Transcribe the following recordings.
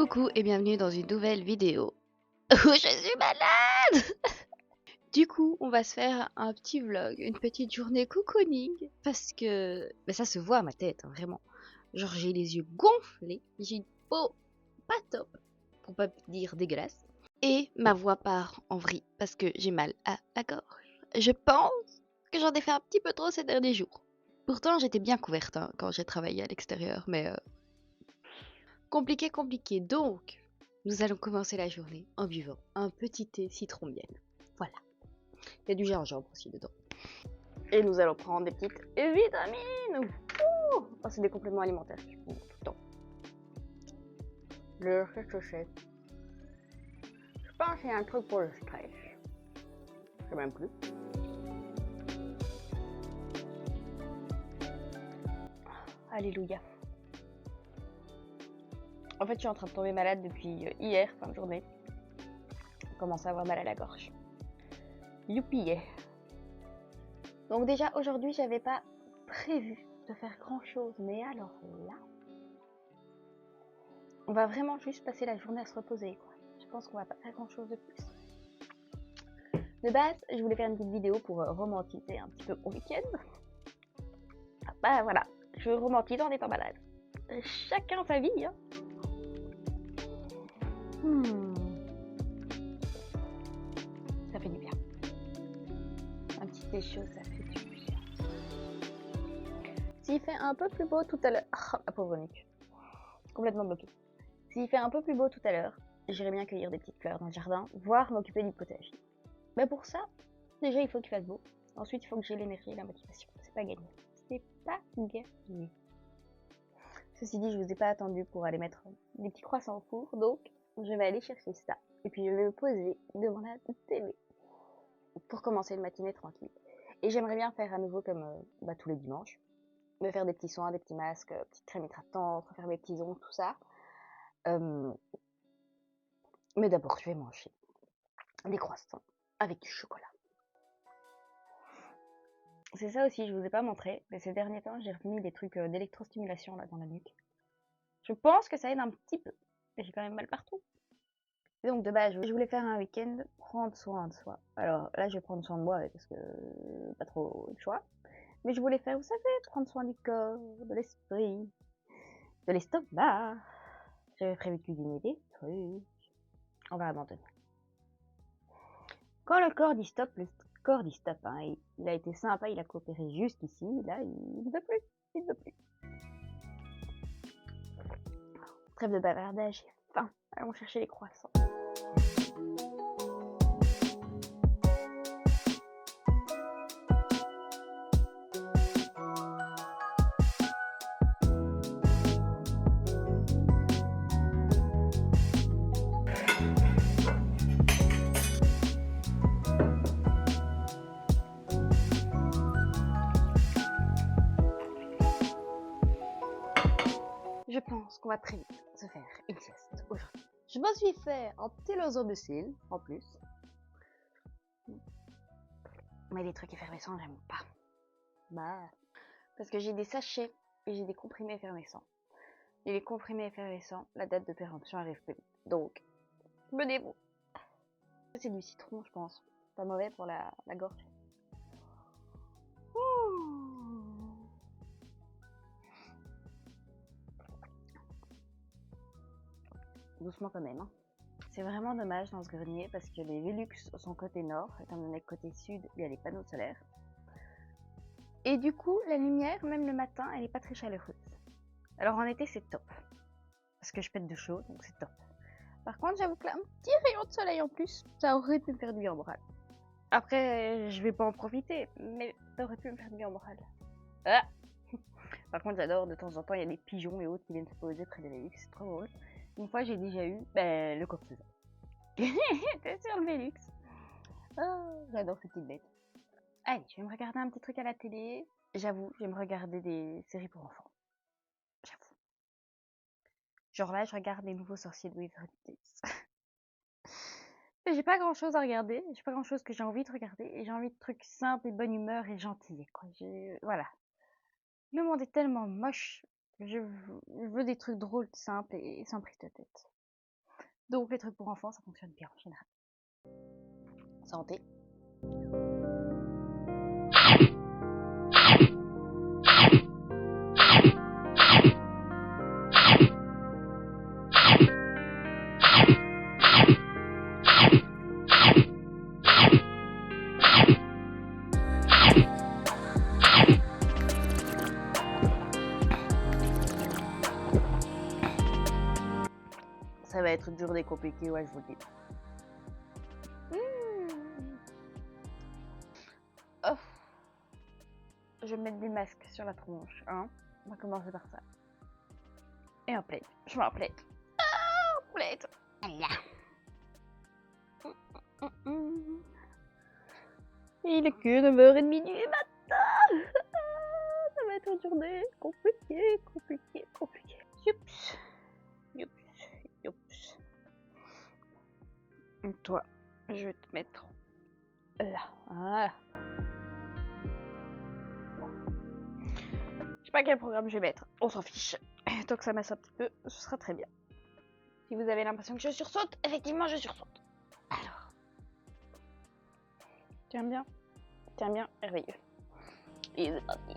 Coucou et bienvenue dans une nouvelle vidéo où je suis malade. Du coup, on va se faire un petit vlog, une petite journée cocooning parce que ça se voit à ma tête, hein, vraiment. Genre j'ai les yeux gonflés, j'ai une peau pas top, pour pas dire dégueulasse, et ma voix part en vrille parce que j'ai mal à la gorge. Je pense que j'en ai fait un petit peu trop ces derniers jours. Pourtant, j'étais bien couverte hein, quand j'ai travaillé à l'extérieur, mais compliqué. Donc, nous allons commencer la journée en buvant un petit thé citron miel. Voilà. Il y a du gingembre aussi dedans. Et nous allons prendre des petites vitamines. Oh, c'est des compléments alimentaires que je prends tout le temps. Le réchauffé. Je pense qu'il y a un truc pour le stress. Je sais même plus. Alléluia. En fait, je suis en train de tomber malade depuis hier, fin de journée. Je commence à avoir mal à la gorge. Youpi. Donc déjà, aujourd'hui, j'avais pas prévu de faire grand chose. Mais alors là, on va vraiment juste passer la journée à se reposer, quoi. Je pense qu'on va pas faire grand chose de plus. De base, je voulais faire une petite vidéo pour romantiser un petit peu mon week-end. Bah voilà, je romantise en étant malade. Chacun sa vie, hein. Ça fait du bien. Un petit thé chaud, ça fait du bien. S'il fait un peu plus beau tout à l'heure... Oh, la pauvre nuque. Complètement bloquée. S'il fait un peu plus beau tout à l'heure, j'irai bien cueillir des petites fleurs dans le jardin, voire m'occuper du potager. Mais pour ça, déjà il faut qu'il fasse beau. Ensuite, il faut que j'ai l'énergie et la motivation. C'est pas gagné. C'est pas gagné. Ceci dit, je vous ai pas attendu pour aller mettre des petits croissants au four, donc je vais aller chercher ça. Et puis je vais me poser devant la télé pour commencer une matinée tranquille. Et j'aimerais bien faire à nouveau comme tous les dimanches. Me faire des petits soins, des petits masques, petites crèmes hydratantes, refaire mes petits ongles, tout ça. Mais d'abord, je vais manger des croissants avec du chocolat. C'est ça aussi, je vous ai pas montré, mais ces derniers temps, j'ai remis des trucs d'électrostimulation là dans la nuque. Je pense que ça aide un petit peu, mais j'ai quand même mal partout. Et donc de base, je voulais faire un week-end, prendre soin de soi. Alors là, je vais prendre soin de moi parce que pas trop le choix. Mais je voulais faire, vous savez, prendre soin du corps, de l'esprit, de l'estomac. J'avais prévu de cuisiner des trucs. On va abandonner. Quand le corps dit stop, le corps dit stop. Hein. Il a été sympa, il a coopéré jusqu'ici. Là, il ne veut plus. Il ne veut plus. Trêve de bavardage, j'ai faim. Allons chercher les croissants. Je pense qu'on va très vite se faire une sieste aujourd'hui. Je me suis fait un petit lozomicile en plus. Mais les trucs effervescents, j'aime pas. Parce que j'ai des sachets et j'ai des comprimés effervescents. Et les comprimés effervescents, la date de péremption arrive plus vite. Donc, menez-vous. C'est du citron, je pense. Pas mauvais pour la gorge. Doucement quand même. Hein. C'est vraiment dommage dans ce grenier parce que les Velux sont côté nord, étant donné que côté sud, il y a les panneaux solaires. Et du coup, la lumière, même le matin, elle est pas très chaleureuse. Alors en été, c'est top. Parce que je pète de chaud, donc c'est top. Par contre, j'avoue que là, un petit rayon de soleil en plus, ça aurait pu me faire du bien au moral. Après, je vais pas en profiter, mais ça aurait pu me faire du bien au moral. Ah. Par contre, j'adore, de temps en temps, il y a des pigeons et autres qui viennent se poser près des Velux, c'est trop drôle. Une fois, j'ai déjà eu le coq-faisan. T'es sur le Velux. Oh, j'adore ces petites bêtes. Allez, je vais me regarder un petit truc à la télé. J'avoue, je vais me regarder des séries pour enfants. J'avoue. Genre là, je regarde les nouveaux sorciers de Waverly Place. J'ai pas grand chose à regarder, j'ai pas grand chose que j'ai envie de regarder, et j'ai envie de trucs simples et bonne humeur et gentils, quoi. Voilà. Le monde est tellement moche, je veux des trucs drôles, simples et sans prise de tête. Donc les trucs pour enfants, ça fonctionne bien en général. Santé. Ça va être dur et compliqué, ouais, je vous le dis. Oh. Je vais mettre des masques sur la tronche, hein. On va commencer par ça. Et un plaid. Je m'en plaid. Ah, plaid. Là. Il est que 9h30 du matin. Ça va être une journée compliquée. Youps. Et toi, je vais te mettre là. Voilà. Je sais pas quel programme je vais mettre. On s'en fiche. Tant que ça masse un petit peu, ce sera très bien. Si vous avez l'impression que je sursaute, effectivement, je sursaute. Alors. Tiens bien, merveilleux. Et c'est parti.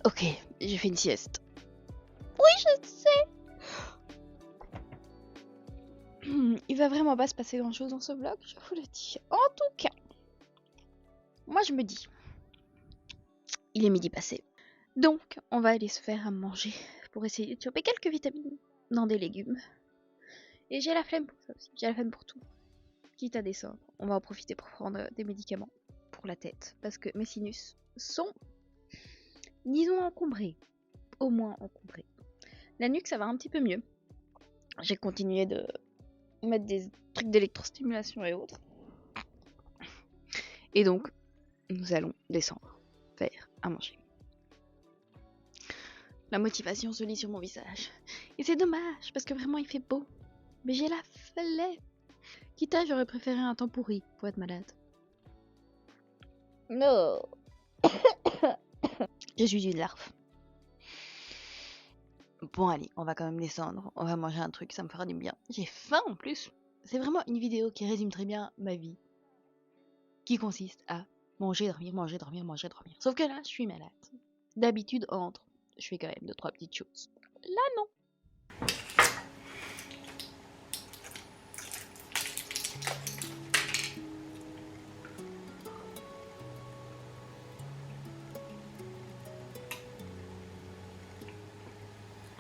Ok, j'ai fait une sieste. Oui, je sais. Il va vraiment pas se passer grand chose dans ce vlog, je vous le dis. En tout cas, moi je me dis, il est midi passé. Donc, on va aller se faire à manger pour essayer de choper quelques vitamines dans des légumes. Et j'ai la flemme pour ça aussi, j'ai la flemme pour tout. Quitte à descendre, on va en profiter pour prendre des médicaments pour la tête. Parce que mes sinus sont, disons, encombrés. Au moins encombrés. La nuque, ça va un petit peu mieux. J'ai continué de mettre des trucs d'électrostimulation et autres. Et donc, nous allons descendre, faire à manger. La motivation se lit sur mon visage. Et c'est dommage, parce que vraiment il fait beau. Mais j'ai la flemme. Quitte à, j'aurais préféré un temps pourri pour être malade. Non. Je suis une larve. Bon allez, on va quand même descendre. On va manger un truc, ça me fera du bien. J'ai faim en plus. C'est vraiment une vidéo qui résume très bien ma vie. Qui consiste à manger, dormir, manger, dormir, manger, dormir. Sauf que là, je suis malade. D'habitude, je fais quand même 2-3 petites choses. Là, non.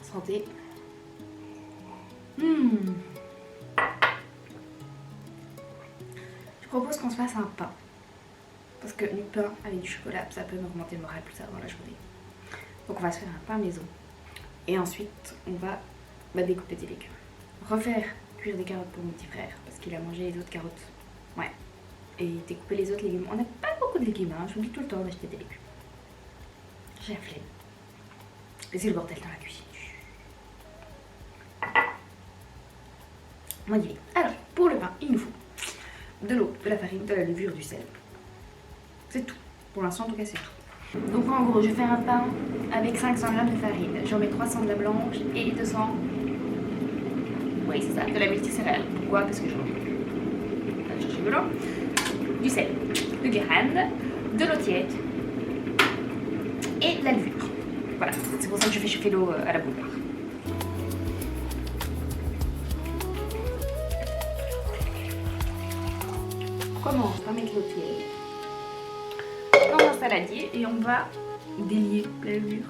Santé. Je propose qu'on se fasse un pain. Parce que du pain avec du chocolat, ça peut me remonter le moral plus tard dans la journée. Donc on va se faire un pain maison. Et ensuite, on va découper des légumes. Refaire cuire des carottes pour mon petit frère, parce qu'il a mangé les autres carottes. Ouais. Et découper les autres légumes. On n'a pas beaucoup de légumes, hein. Je vous dis tout le temps d'acheter des légumes. J'ai la flemme. Et c'est le bordel dans la cuisine. Moi d'y aller. Alors, pour le pain, il nous faut de l'eau, de la farine, de la levure, du sel. C'est tout. Pour l'instant, en tout cas, c'est tout. Donc, en gros, je vais faire un pain avec 500 g de farine. J'en mets 300 de la blanche et 200. Oui, c'est ça, de la multicéréale. Pourquoi? Parce que je vais chercher de l'eau. du sel, de guérande, de l'eau tiède et de la levure. Voilà, c'est pour ça que je fais chauffer l'eau à la bouilloire. On commence par mettre l'eau tiède dans un saladier et on va délier la levure.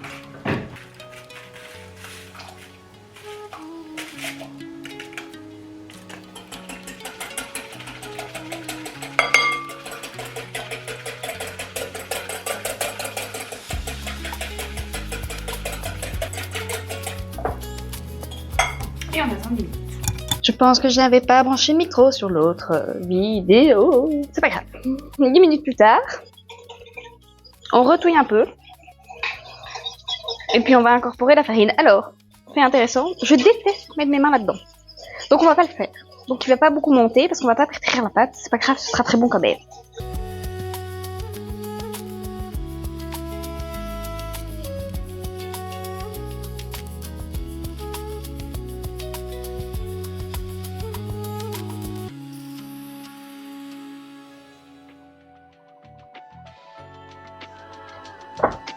Et on attend 10 minutes. Je pense que je n'avais pas branché le micro sur l'autre vidéo. C'est pas grave. 10 minutes plus tard, on retouille un peu. Et puis on va incorporer la farine. Alors, fait intéressant, je déteste mettre mes mains là-dedans. Donc on va pas le faire. Donc il va pas beaucoup monter parce qu'on va pas pétrir la pâte. C'est pas grave, ce sera très bon quand même.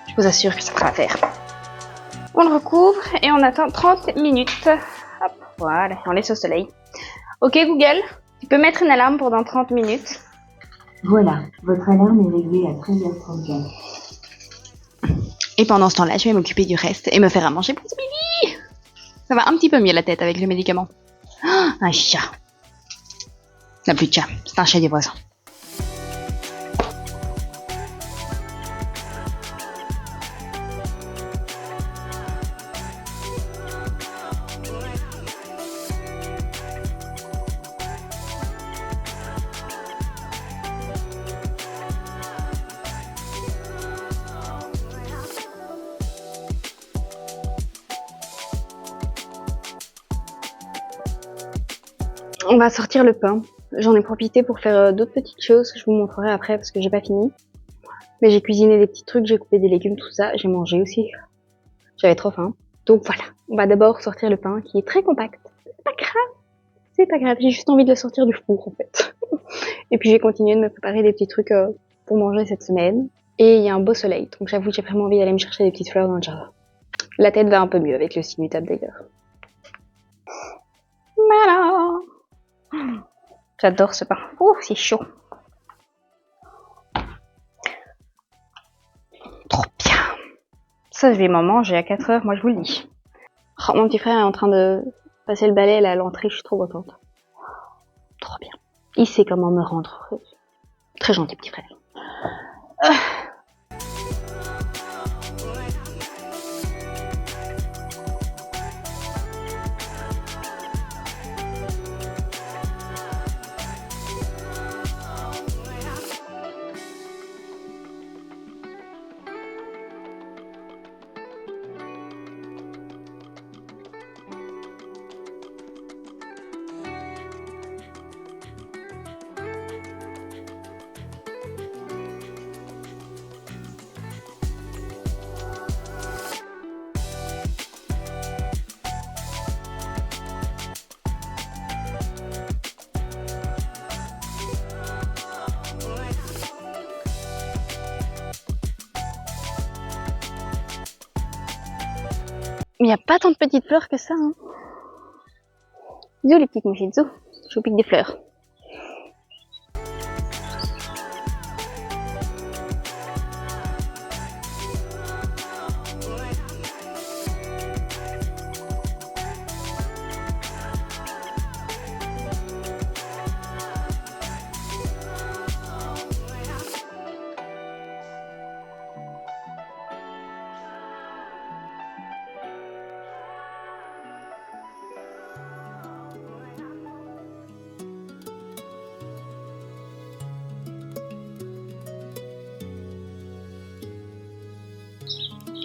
Je vous assure que ça fera l'affaire. On le recouvre et on attend 30 minutes. Hop, voilà, on laisse au soleil. Ok Google, tu peux mettre une alarme pour dans 30 minutes. Voilà, votre alarme est réglée à 13h34. Et pendant ce temps-là, je vais m'occuper du reste et me faire à manger pour ce midi. Ça va un petit peu mieux la tête avec le médicament. Oh, un chat. Ça n'a plus de chat, c'est un chat des voisins. On va sortir le pain. J'en ai profité pour faire d'autres petites choses que je vous montrerai après parce que j'ai pas fini. Mais j'ai cuisiné des petits trucs, j'ai coupé des légumes, tout ça. J'ai mangé aussi. J'avais trop faim. Donc voilà, on va d'abord sortir le pain qui est très compact. C'est pas grave. C'est pas grave, j'ai juste envie de le sortir du four en fait. Et puis j'ai continué de me préparer des petits trucs pour manger cette semaine. Et il y a un beau soleil, donc j'avoue j'ai vraiment envie d'aller me chercher des petites fleurs dans le jardin. La tête va un peu mieux avec le Sinutable d'ailleurs. Voilà. J'adore ce pain. Ouh, c'est chaud. Trop bien. Ça, je vais m'en manger à 4h, moi je vous le dis. Oh, mon petit frère est en train de passer le balai là, à l'entrée, je suis trop contente. Trop bien. Il sait comment me rendre heureuse. Très gentil petit frère. Il n'y a pas tant de petites fleurs que ça. Hein. Bisous les petites mouchettes, bisous. Je vous pique des fleurs.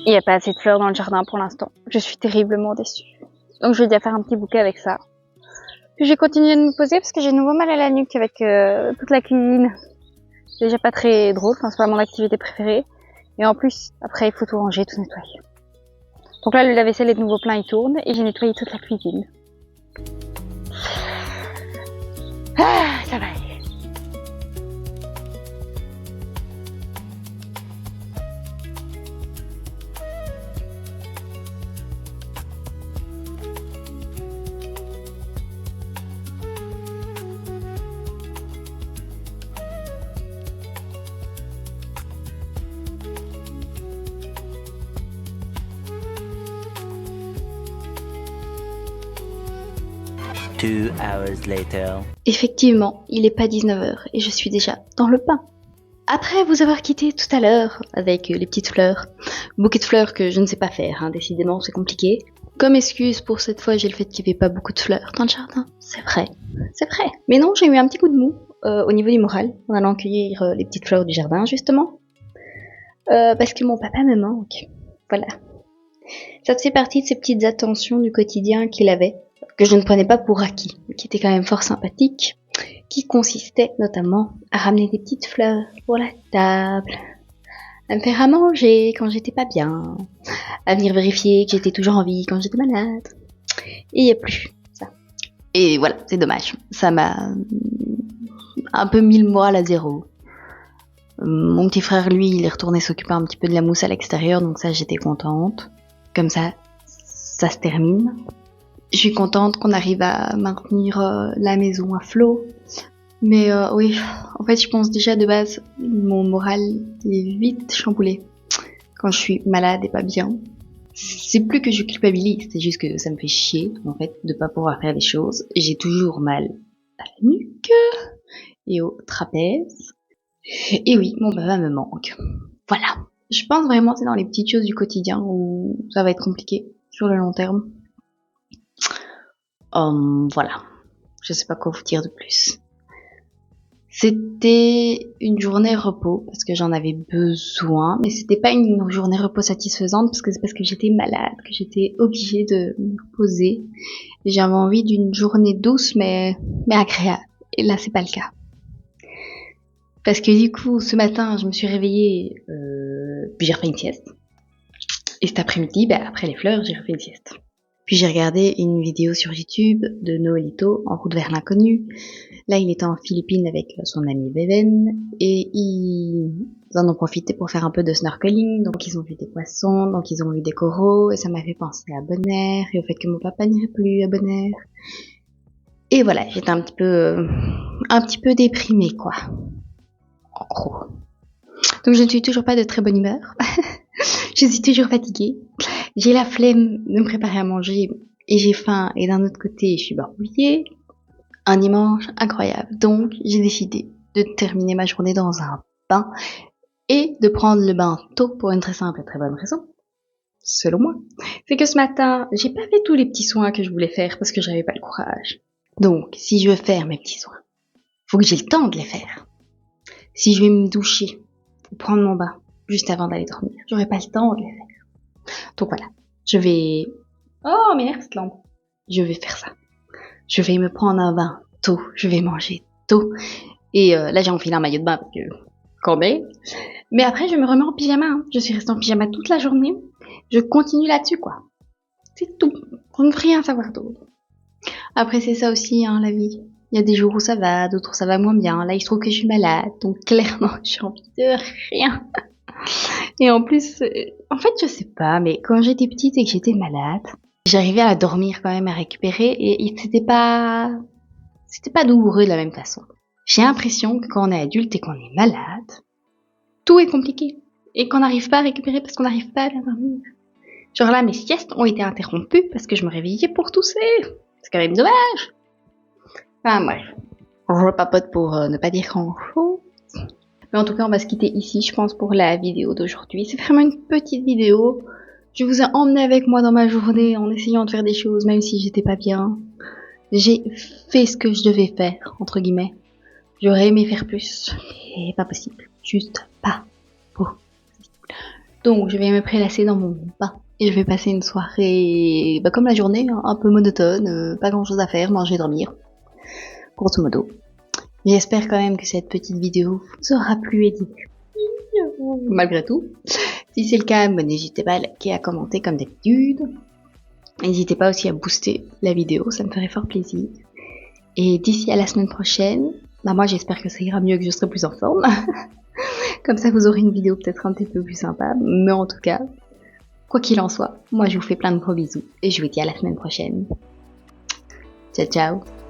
Il n'y a pas assez de fleurs dans le jardin pour l'instant. Je suis terriblement déçue. Donc je vais déjà faire un petit bouquet avec ça. Puis je vais continuer de me poser parce que j'ai de nouveau mal à la nuque avec toute la cuisine. C'est déjà pas très drôle, enfin, c'est pas mon activité préférée. Et en plus, après il faut tout ranger, tout nettoyer. Donc là le lave-vaisselle est de nouveau plein, il tourne et j'ai nettoyé toute la cuisine. Ah, ça va aller. 2 hours later. Effectivement, il n'est pas 19h et je suis déjà dans le bain. Après vous avoir quitté tout à l'heure avec les petites fleurs, bouquet de fleurs que je ne sais pas faire, hein, décidément c'est compliqué. Comme excuse pour cette fois, j'ai le fait qu'il n'y avait pas beaucoup de fleurs dans le jardin. C'est vrai. Mais non, j'ai eu un petit coup de mou au niveau du moral en allant cueillir les petites fleurs du jardin justement. Parce que mon papa me manque. Voilà. Ça fait partie de ces petites attentions du quotidien qu'il avait, que je ne prenais pas pour acquis, mais qui étaient quand même fort sympathiques, qui consistait notamment à ramener des petites fleurs pour la table, à me faire à manger quand j'étais pas bien, à venir vérifier que j'étais toujours en vie quand j'étais malade. Et il n'y a plus ça. Et voilà, c'est dommage. Ça m'a un peu mis le moral à zéro. Mon petit frère, lui, il est retourné s'occuper un petit peu de la mousse à l'extérieur, donc ça, j'étais contente. Comme ça se termine. Je suis contente qu'on arrive à maintenir la maison à flot. Mais oui, en fait, je pense déjà de base, mon moral est vite chamboulé quand je suis malade et pas bien. C'est plus que je culpabilise, c'est juste que ça me fait chier, en fait, de pas pouvoir faire des choses. J'ai toujours mal à la nuque et au trapèze. Et oui, mon papa me manque. Voilà. Je pense vraiment que c'est dans les petites choses du quotidien où ça va être compliqué sur le long terme. Voilà. Je sais pas quoi vous dire de plus. C'était une journée repos parce que j'en avais besoin, mais c'était pas une journée repos satisfaisante parce que c'est parce que j'étais malade, que j'étais obligée de me reposer. Et j'avais envie d'une journée douce mais agréable. Et là, c'est pas le cas. Parce que du coup, ce matin, je me suis réveillée, puis j'ai refait une sieste. Et cet après-midi, après les fleurs, j'ai refait une sieste. Puis j'ai regardé une vidéo sur YouTube de Noelito en route vers l'inconnu. Là, il était en Philippines avec son ami Beven et ils en ont profité pour faire un peu de snorkeling. Donc ils ont vu des poissons, donc ils ont vu des coraux et ça m'a fait penser à Bonaire et au fait que mon papa n'irait plus à Bonaire. Et voilà, j'étais un petit peu déprimée quoi. En gros. Donc je ne suis toujours pas de très bonne humeur. Je suis toujours fatiguée. J'ai la flemme de me préparer à manger et j'ai faim et d'un autre côté je suis barbouillée. Un dimanche incroyable. Donc j'ai décidé de terminer ma journée dans un bain et de prendre le bain tôt pour une très simple et très bonne raison. Selon moi. C'est que ce matin, j'ai pas fait tous les petits soins que je voulais faire parce que j'avais pas le courage. Donc si je veux faire mes petits soins, faut que j'ai le temps de les faire. Si je vais me doucher ou prendre mon bain juste avant d'aller dormir, j'aurai pas le temps de les faire. Donc voilà, je vais... Oh, m'énerve cette lampe. Je vais faire ça. Je vais me prendre un bain tôt, je vais manger tôt. Et là, j'ai enfilé un maillot de bain parce que... Quand même. Mais après, je me remets en pyjama. Hein. Je suis restée en pyjama toute la journée. Je continue là-dessus, quoi. C'est tout. On ne peut rien savoir d'autre. Après, c'est ça aussi, hein, la vie. Il y a des jours où ça va, d'autres où ça va moins bien. Là, il se trouve que je suis malade. Donc, clairement, j'ai envie de rien. Et en plus, en fait, je sais pas, mais quand j'étais petite et que j'étais malade, j'arrivais à dormir quand même, à récupérer. Et c'était pas douloureux de la même façon. J'ai l'impression que quand on est adulte et qu'on est malade, tout est compliqué. Et qu'on n'arrive pas à récupérer parce qu'on n'arrive pas à bien dormir. Genre là, mes siestes ont été interrompues parce que je me réveillais pour tousser. C'est quand même dommage. Enfin bref, je papote pour ne pas dire grand chose. Mais en tout cas, on va se quitter ici, je pense, pour la vidéo d'aujourd'hui. C'est vraiment une petite vidéo. Je vous ai emmené avec moi dans ma journée en essayant de faire des choses, même si j'étais pas bien. J'ai fait ce que je devais faire, entre guillemets. J'aurais aimé faire plus, mais pas possible. Juste pas possible. Donc, je vais me prélasser dans mon bain. Et je vais passer une soirée, comme la journée, hein, un peu monotone, pas grand chose à faire, manger, dormir. Grosso modo. J'espère quand même que cette petite vidéo vous aura plu et diverti. Malgré tout. Si c'est le cas, n'hésitez pas à liker, à commenter comme d'habitude. N'hésitez pas aussi à booster la vidéo, ça me ferait fort plaisir. Et d'ici à la semaine prochaine, moi j'espère que ça ira mieux, que je serai plus en forme. Comme ça vous aurez une vidéo peut-être un petit peu plus sympa. Mais en tout cas, quoi qu'il en soit, moi je vous fais plein de gros bisous. Et je vous dis à la semaine prochaine. Ciao ciao.